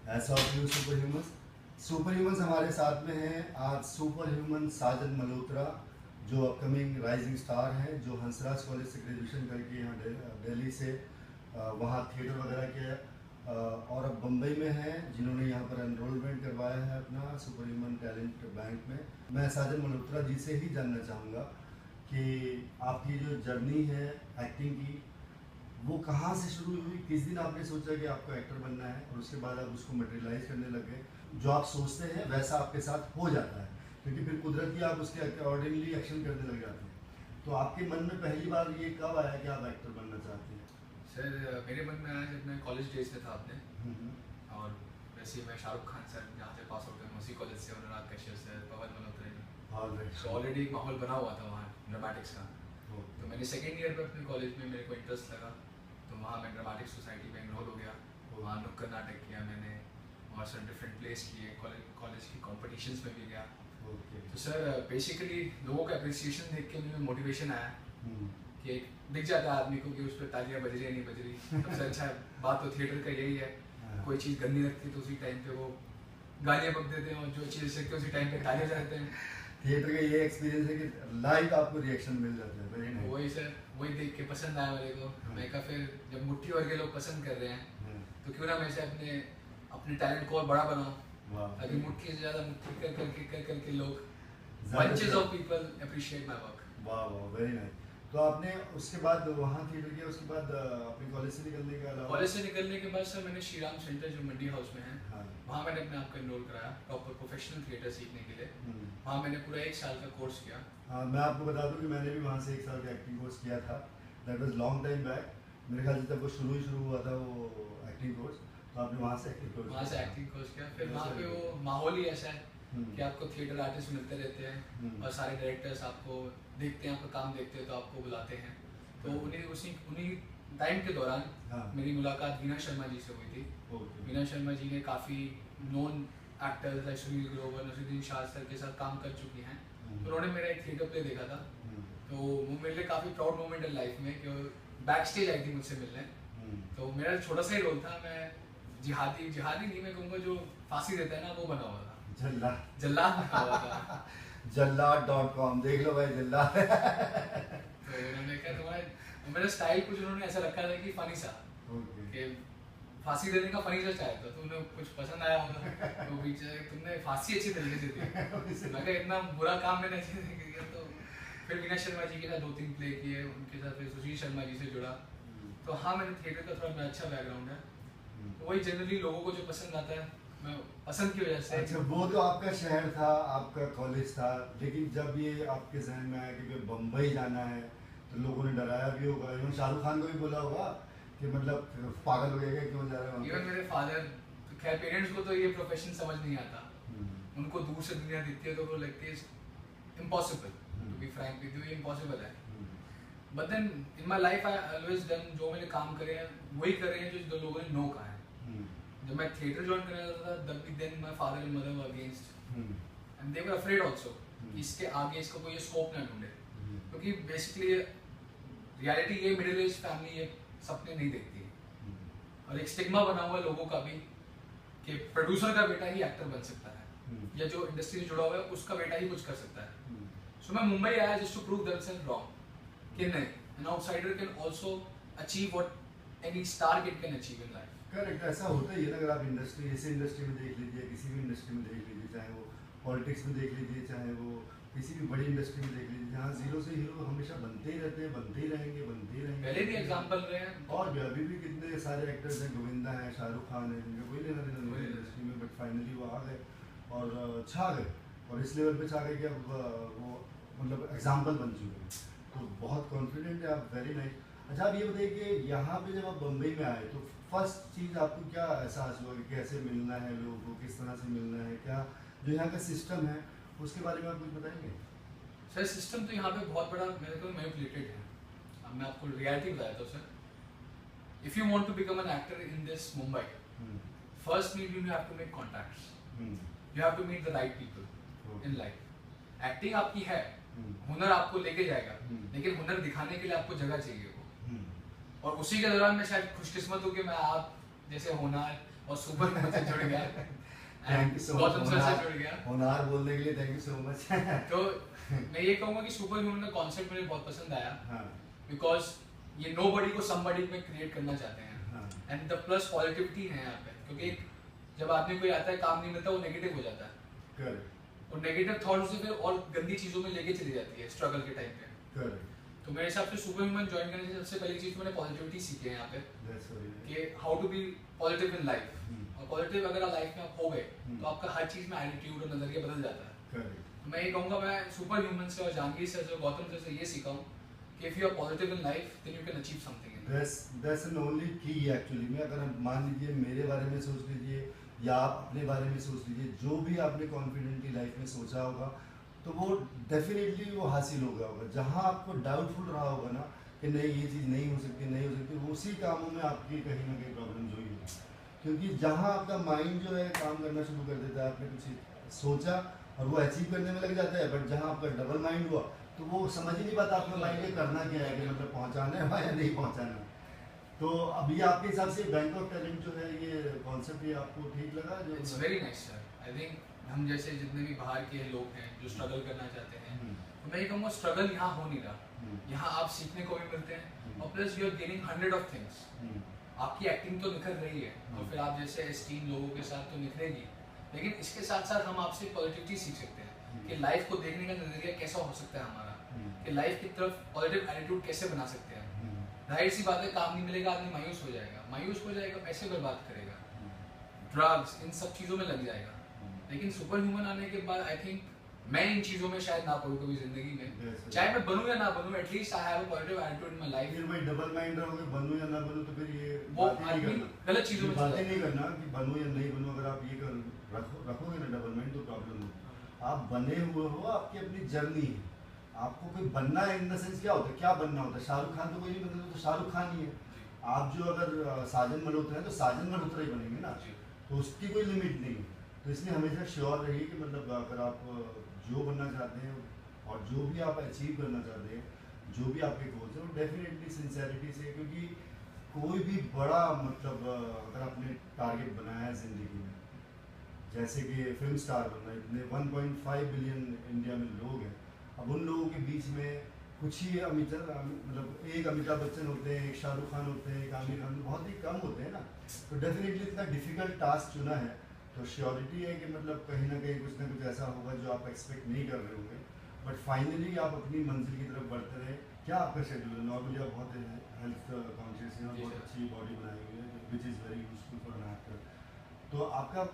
ऐसा होती super humans. Super humans हमारे साथ में हैं आज सुपर ह्यूमन साजन मल्होत्रा, जो अपकमिंग राइजिंग स्टार हैं, जो हंसराज कॉलेज से ग्रेजुएशन करके यहाँ दिल्ली से वहाँ थिएटर वगैरह के और अब बम्बई में हैं, जिन्होंने यहाँ पर एनरोलमेंट करवाया है अपना सुपर ह्यूमन टैलेंट बैंक में। मैं साजन मल्होत्रा जी से ही जानना चाहूँगा कि आपकी जो जर्नी है एक्टिंग की, वो कहाँ से शुरू हुई, किस दिन आपने सोचा कि आपको एक्टर बनना है और उसके बाद आप उसको मटेरियलाइज करने लग गए। जो आप सोचते हैं वैसा आपके साथ हो जाता है, क्योंकि फिर कुदरती आप उसके अकॉर्डिंगली एक्शन करने लग जाते हैं। तो आपके मन में पहली बार ये कब आया कि आप एक्टर बनना चाहते हैं? सर मेरे मन में आया जब मैं कॉलेज डेज में था अपने, और वैसे ही मैं शाहरुख खान सर जहाँ से पास आउट हुए उसी कॉलेज से, अनुराग कश्यप सर, पवन मल्होत्रा जी, तो ऑलरेडी एक माहौल बना हुआ था वहाँ ड्रामेटिक्स का। तो मैंने सेकेंड ईयर में अपने कॉलेज में मेरे को इंटरेस्ट लगा, तो वहाँ मैं ड्रामेटिक सोसाइटी में इनरोल हो गया। वहाँ नुक्कड़ नाटक किया मैंने और सर डिफरेंट प्लेस किए, कॉलेज की कॉम्पिटिशन्स में भी गया। तो सर बेसिकली लोगों का अप्रिसिएशन देख के मुझे मोटिवेशन आया कि दिख जाता है आदमी को कि उस पर तालियां बज रही है नहीं बज रही। सबसे अच्छा बात तो थिएटर का यही है, कोई चीज़ गंदी लगती है तो उसी टाइम पे वो गालियाँ बक देते हैं, और जो चीज़ सीखते हैं उसी टाइम पे तालियां बजाते हैं। थिएटर का ये एक्सपीरियंस है कि लाइव आपको रिएक्शन मिल जाता है। वही सर, वही देख के पसंद आया मेरे को। मैं कहा फिर जब मुट्ठी भर के लोग पसंद कर रहे हैं तो क्यों ना मैं से अपने टैलेंट को और बड़ा बनाऊं। अभी मुट्ठी से ज़्यादा मुट्ठी कर करके लोग bunches of people appreciate my work। वाह वाह, वेरी नाइस। तो आपने उसके बाद वहाँ थिएटर किया, उसके बाद अपने कॉलेज से निकलने के अलावा? कॉलेज से निकलने के बाद सर मैंने श्री राम सेंटर जो मंडी हाउस में है, हाँ। वहाँ मैंने अपने आप को एनरोल कराया प्रॉपर प्रोफेशनल थिएटर सीखने के लिए। वहाँ मैंने पूरा 1 साल का कोर्स किया। हाँ, मैं आपको बता दूँ कि मैंने भी वहाँ से 1 साल का एक्टिंग कोर्स किया था। That was long time back, मेरे ख्याल से तब वो शुरू हुआ था वो एक्टिंग कोर्स। तो आपने वहाँ से एक्टिंग कोर्स किया। फिर वहाँ पे वो माहौल ही ऐसा है कि आपको थिएटर आर्टिस्ट मिलते रहते हैं और सारे डायरेक्टर्स आपको देखते हैं, आपका काम देखते हैं तो आपको बुलाते हैं। तो उन्हीं टाइम के दौरान मेरी मुलाकात वीना शर्मा जी से हुई थी। वीना शर्मा जी ने काफ़ी known actors like Sunil Grover, Naseeruddin Shah sir के साथ काम कर चुकी हैं। तो उन्होंने मेरा एक थिएटर प्ले देखा था, तो वो मेरे लिए काफ़ी प्राउड मोमेंट है लाइफ में कि बैक स्टेज आई थी मुझसे मिलने। तो मेरा छोटा सा ही रोल था, मैं जिहादी नहीं मैं कहूँगा, जो फांसी देता है ना वो बना हुआ था। जल्लाद बना हुआ था। जल्लाद.com देख लो भाई, जल्लाद। तो उन्होंने कहा तुम्हारा मेरा स्टाइल कुछ उन्होंने ऐसा रखा था कि फनी सा, कि फांसी देने का फनी सा स्टाइल था, तो उन्हें कुछ पसंद आया होगा। तो पीछे तुमने फांसी अच्छी तरीके से दी, मैं कहा इतना बुरा काम मैंने अच्छे तरीके किया। तो फिर वीना शर्मा जी के साथ 2-3 प्ले किए, उनके साथ फिर सुशील शर्मा जी से जुड़ा। तो हाँ, मैंने थिएटर का थोड़ा अच्छा बैकग्राउंड है, तो वही जनरली लोगों को जो पसंद आता है मैं पसंद की वजह से। अच्छा, वो तो आपका शहर था, आपका कॉलेज था, लेकिन जब ये आपके जहन में आया कि बम्बई जाना है तो लोगों ने डराया भी होगा, इवन शाहरुख खान को भी बोला होगा कि मतलब पागल हो गया क्यों जा रहे हैं। इवन मेरे फादर, खैर पेरेंट्स को तो ये प्रोफेशन समझ नहीं आता, उनको दूर से दुनिया दिखती है तो वो लगती है impossible, to be frank with you, ये इम्पॉसिबल है। But then in my life I always done, जो मैंने काम करे हैं वही करे हैं जो लोगों ने नो कहा है। जब मैं थिएटर ज्वाइन कर रहा था तब भी then my father and mother were against, and they were afraid also कि इसके आगे इसका कोई स्कोप ना ढूंढे, क्योंकि बेसिकली रियलिटी ये मिडिल एज फैमिली ये सपने नहीं देखती है, और एक स्टिग्मा बना हुआ है लोगों का भी कि प्रोड्यूसर का बेटा ही एक्टर बन सकता है, या जो इंडस्ट्री से जुड़ा हुआ है उसका बेटा ही कुछ कर सकता है। सो मैं मुंबई आया just to prove themselves wrong कि नहीं, an outsider can also achieve what any star kid can achieve in life. Correct, ऐसा होता ही है ना। अगर आप इंडस्ट्री में देख लीजिए, किसी भी इंडस्ट्री में देख लीजिए, चाहे वो पॉलिटिक्स में देख लीजिए, चाहे वो किसी भी बड़ी इंडस्ट्री में देख लीजिए, जहाँ जीरो से हीरो हमेशा बनते ही रहते हैं, बनते ही रहेंगे। पहले भी एग्जांपल रहे हैं, और भी अभी भी कितने सारे एक्टर्स हैं, गोविंदा है, शाहरुख खान है, जिनका कोई लेना देना नहीं इंडस्ट्री में, बट फाइनली वो आ गए और छा गए, और इस लेवल पे छा गए कि अब वो मतलब एग्जाम्पल बन चुके हैं। तो बहुत कॉन्फिडेंट है आप, वेरी नाइस। अच्छा, आप ये बताइए कि यहाँ पे जब आप बम्बई में आए तो फर्स्ट चीज़ आपको क्या एहसास हुआ कि कैसे मिलना है लोगों को, किस तरह से मिलना है, क्या जो यहाँ का सिस्टम है उसके बारे में आप कुछ बताएंगे? सर सिस्टम तो यहाँ पे बहुत बड़ा मेरे को मैनिपुलेटेड है। अब मैं आपको रियलिटी बताया था sir, if you want to become an actor in this Mumbai, first need you have to make contacts, you have to meet the right people in life. Acting आपकी है, हुनर आपको लेके जाएगा, लेकिन हुनर दिखाने के लिए आपको जगह चाहिए हो, और उसी के दौरान मैं शायद खुशकिस्मत हूँ कि मैं आप जैसे होनहार और सुपर ह्यूमन से जुड़ गया। Thank you so much Gautam sir से जुड़ गया। होनहार बोलने के लिए थैंक यू सो मच। तो मैं ये कहूँगा कि सुपर ह्यूमन का कॉन्सेप्ट मुझे बहुत पसंद आया, हाँ बिकॉज ये नोबडी को समबडी में क्रिएट करना चाहते हैं, हाँ एंड द प्लस पॉजिटिविटी है यहाँ पे, क्योंकि जब आदमी कोई आता है काम नहीं मिलता वो नेगेटिव हो जाता है, करेक्ट और नेगेटिव थॉट से फिर और गंदी चीजों में लेके चली जाती है स्ट्रगल के टाइम पे। करेक्ट तो मेरे हिसाब से सुपर ह्यूमन ज्वाइन करने से सबसे पहली चीज मैंने पॉजिटिविटी सीखी है यहाँ पे, दैट्स वेरी कि how to be positive in life. और पॉजिटिव अगर लाइफ में आप हो गए तो आपका हर चीज में एटीट्यूड और नजरिया बदल जाता है। करेक्ट मैं ये कहूँगा, मैं सुपर ह्यूमन से और जानवी सर से, गौतम सर से ये सीखा हूँ कि if you are positive in life then you can achieve something in life. That's an only key actually में। अगर आप मान लीजिए मेरे बारे में सोच लीजिए या आप अपने बारे में सोच लीजिए, जो भी आपने कॉन्फिडेंटली लाइफ में सोचा होगा तो वो डेफिनेटली वो हासिल हो गया होगा। जहाँ आपको डाउटफुल रहा होगा ना कि नहीं ये चीज़ नहीं हो सकती, नहीं हो सकती, उसी कामों में आपकी कहीं ना कहीं प्रॉब्लम हुई होगी। क्योंकि जहाँ आपका माइंड जो है काम करना शुरू कर देता है, आपने कुछ सोचा और वो अचीव करने में लग जाता है, बट जहाँ आपका डबल माइंड हुआ तो वो समझ ही नहीं पाता आपका माइंड में करना क्या है, कि मतलब पहुँचाना है या नहीं पहुँचाना है। तो अभी आपके हिसाब से बैंक ऑफ टैलेंट जो है ये कॉन्सेप्ट ये आपको ठीक लगा? जो it's very nice sir. I think हम जैसे जितने भी बाहर के लोग हैं जो स्ट्रगल करना चाहते हैं, तो मैं ये कहूँगा स्ट्रगल यहाँ हो नहीं रहा, यहाँ आप सीखने को भी मिलते हैं, और plus you are gaining 100 of things. आपकी एक्टिंग तो निखर रही है और फिर आप जैसे 16 लोगों के साथ तो निखरेगी, लेकिन इसके साथ साथ हम आपसे पॉजिटिविटी सीख सकते हैं कि लाइफ को देखने का नजरिया कैसा हो सकता है हमारा, कि लाइफ की तरफ पॉजिटिव एटीट्यूड कैसे बना सकते हैं। जाहिर सी बात है, काम नहीं मिलेगा आदमी मायूस हो जाएगा, पैसे बर्बाद करेगा, ड्रग्स, इन सब चीज़ों में लग जाएगा। लेकिन सुपर ह्यूमन आने के बाद आई थिंक मैं इन चीज़ों में शायद ना पड़ूँ कभी जिंदगी में, चाहे मैं बनूँ या ना बनूँ, at least I have a positive attitude in my life. फिर भाई डबल माइंड रहोगे, बनूं या ना बनूं, तो फिर ये वो बातें नहीं आदमी करना, गलत चीज़ों में बातें नहीं करना कि बनूं या नहीं बनूं। अगर आप ये रखोगे ना डबल माइंड तो प्रॉब्लम हो। आप बने हुए हो, आपकी अपनी जर्नी है, आपको कोई बनना है इन द सेंस क्या होता है, क्या बनना होता है? शाहरुख खान तो कोई नहीं बनता, तो शाहरुख खान ही है। आप जो अगर साजन मल्होत्रा है तो साजन मल्होत्रा ही बनेंगे ना, तो उसकी कोई लिमिट नहीं है। तो इसलिए हमेशा श्योर रहिए कि मतलब अगर आप जो बनना चाहते हैं और जो भी आप अचीव करना चाहते हैं, जो भी आपके गोल्स हैं, वो डेफिनेटली सिंसेरिटी से, क्योंकि कोई भी बड़ा मतलब अगर आपने टारगेट बनाया है ज़िंदगी में, जैसे कि फिल्म स्टार बनना, इतने 1.5 बिलियन इंडिया में लोग हैं, अब उन लोगों के बीच में कुछ ही मतलब एक अमिताभ बच्चन होते हैं, एक शाहरुख खान होते हैं, एक आमिर खान, बहुत ही कम होते हैं ना। तो डेफिनेटली इतना डिफिकल्ट टास्क चुना है, तो श्योरिटी है कि मतलब कहीं ना कुछ ऐसा होगा जो आप एक्सपेक्ट नहीं कर रहे होंगे, बट फाइनली आप अपनी मंजिल की तरफ बढ़ते रहे। क्या आपका शेड्यूल है? नॉर्मली आप बहुत हेल्थ कॉन्शियस हैं और बहुत अच्छी बॉडी बनाई हुई है, which is very useful for an actor. तो आपका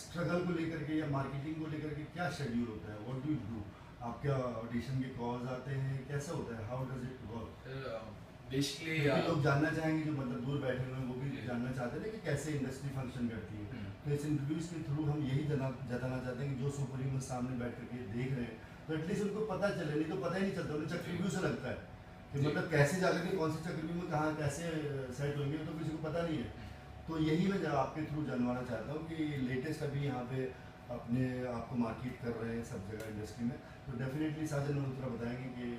स्ट्रगल को लेकर के या मार्केटिंग को लेकर के क्या शेड्यूल होता है? What do you do? आपके ऑडिशन के कॉल्स आते हैं, कैसा होता है? How does it work? Basically लोग जानना चाहेंगे, जो मतलब दूर बैठे हुए हैं वो भी जानना चाहते हैं कि कैसे इंडस्ट्री फंक्शन करती है। तो इस इंटरव्यूज के थ्रू हम यही जताना चाहते हैं कि जो सुपर ह्यूमन सामने बैठ करके देख रहे हैं, तो एटलीस्ट उनको पता चले, नहीं तो पता ही नहीं चलता, उन्हें चक्रव्यूह से लगता है कि मतलब कैसे जाकर के कौन से चक्रव्यूह में कहाँ कैसे सेट होंगे, तो किसी को पता नहीं है। तो यही मैं आपके थ्रू जानवाना चाहता हूँ कि लेटेस्ट अभी यहाँ पे अपने आपको मार्केट कर रहे हैं सब जगह इंडस्ट्री में, तो डेफिनेटली साजन मल्होत्रा बताएंगे कि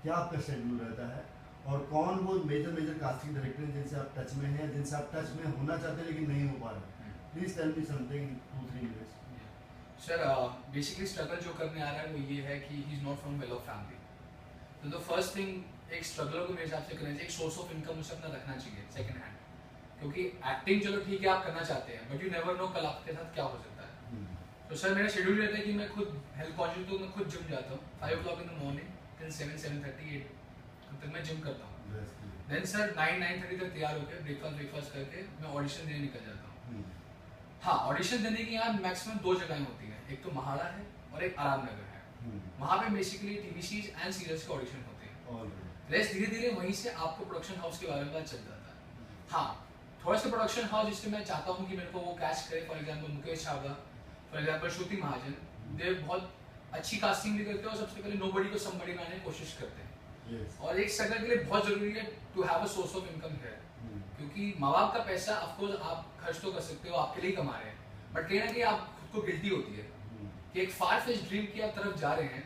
क्या आपका शेड्यूल रहता है और कौन वो मेजर कास्टिंग डायरेक्टर हैं जिनसे आप टच में हैं, जिनसे आप टच में होना चाहते हैं लेकिन नहीं हो पा रहे। Please tell me something 2-3 minutes. Sir basically struggle जो करने आ रहा है वो ये है कि he is not from well off family. तो द फर्स्ट थिंग एक स्ट्रगलर को मेरे हिसाब से करना चाहिए, एक सोर्स ऑफ इनकम उसे अपना रखना चाहिए सेकंड हैंड, क्योंकि एक्टिंग चलो ठीक है आप करना चाहते हैं, बट यू नेवर नो कल आपके साथ क्या हो सकता है। तो सर मेरा शेड्यूल रहता है कि मैं खुद हेल्थ कॉन्शियस, तो मैं खुद जिम जाता हूँ 5 o'clock in the morning till 7:30 8 तक मैं जिम करता हूँ। देन सर 9-9:30 तक तैयार होकर ब्रेकफास्ट करके मैं ऑडिशन देने निकल जाता हूँ। हाँ, ऑडिशन देने की यहाँ मैक्सिमम 2 जगहें होती हैं, एक तो महाड़ा है और एक आराम नगर है। वहाँ पे basically TV series and serials के ऑडिशन होते हैं। रेस्ट धीरे धीरे वहीं से आपको प्रोडक्शन हाउस के बारे में पता चल जाता है। हाँ, थोड़ा सा प्रोडक्शन हाउस जिससे मैं चाहता हूँ कि मेरे को वो कैश करे, for example Mukesh Chhabra, for example Shruti Mahajan, they बहुत अच्छी कास्टिंग भी करते हैं और सबसे पहले नोबडी को समबडी बनाने की कोशिश करते हैं। और एक स्ट्रगल के लिए बहुत जरूरी है to have a source of income है, क्योंकि माँ बाप का पैसा ऑफकोर्स आप खर्च तो कर सकते हो, आपके लिए कमा रहे हैं, बट कहीं ना कहीं आप खुद को गिल्टी होती है कि एक फार फेच ड्रीम की आप तरफ जा रहे हैं,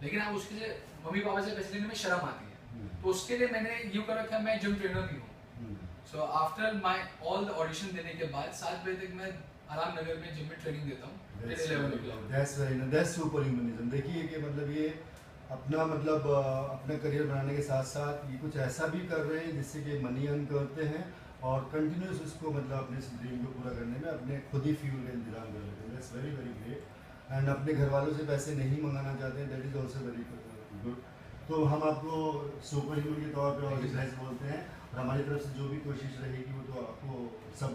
लेकिन आप उसके लिए मम्मी पापा से पैसे लेने में शर्म आती है। तो उसके लिए मैंने यूँ कर रखा है, मैं जिम ट्रेनर भी हूँ, So after my all the audition देने के बाद 7 बजे तक मैं आराम नगर में जिम में ट्रेनिंग देता हूँ till 11 o'clock. That's superhumanism. देखिए कि मतलब ये अपना अपना करियर बनाने के साथ साथ ये कुछ ऐसा भी कर रहे हैं जिससे कि मनी अर्न करते हैं और कंटिन्यूस उसको अपने ड्रीम को पूरा करने में अपने खुद ही फ्यूल का इंतजाम कर लेते हैं. That's very very great. And अपने घर वालों से पैसे नहीं मंगाना चाहते हैं. That is also very good. तो हम आपको सुपर ह्यूमन के तौर पे और रिफ्रेश बोलते हैं और हमारी तरफ से जो भी कोशिश रहेगी वो तो आपको सब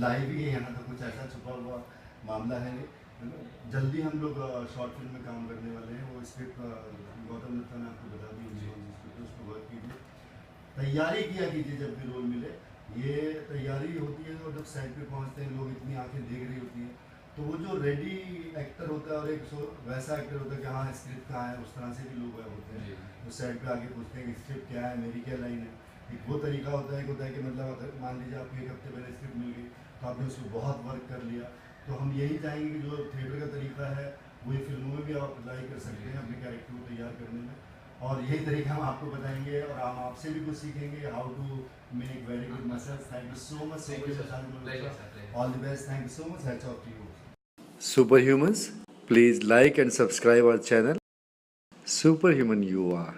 लाइव ही है. यहाँ तो कुछ ऐसा छुपा हुआ मामला है नहीं. जल्दी हम लोग शॉर्ट फिल्म में काम करने वाले हैं. वो स्क्रिप्ट गौतम दत्ता ने आपको बता दी होगी स्क्रिप्ट, उसको वर्क कीजिए. तैयारी किया कीजिए जब भी रोल मिले. ये तैयारी होती है और जब सेट पे पहुंचते हैं लोग इतनी आंखें देख रही होती हैं तो वो जो रेडी एक्टर होता है और एक वैसा एक्टर होता है कि हाँ स्क्रिप्ट कहाँ है, उस तरह से भी लोग होते हैं. तो सेट पे आके पूछते हैं कि स्क्रिप्ट क्या है, मेरी क्या लाइन है. एक वो तरीका होता है, एक होता है कि मतलब अगर मान लीजिए आपको एक हफ्ते पहले स्क्रिप्ट मिल गई तो आपने उसको बहुत वर्क कर लिया. तो हम यही चाहेंगे कि जो थिएटर का तरीका है वो ये फिल्मों में भी आप अप्लाई कर सकते हैं अपने कैरेक्टर को तैयार करने में. और यही तरीका हम आपको बताएंगे और हम आपसे भी कुछ सीखेंगे how to make very good muscles. Thank you so much. All the best. Thank you so much. Hats off to you. Superhumans, please like and subscribe our channel. Superhuman you are.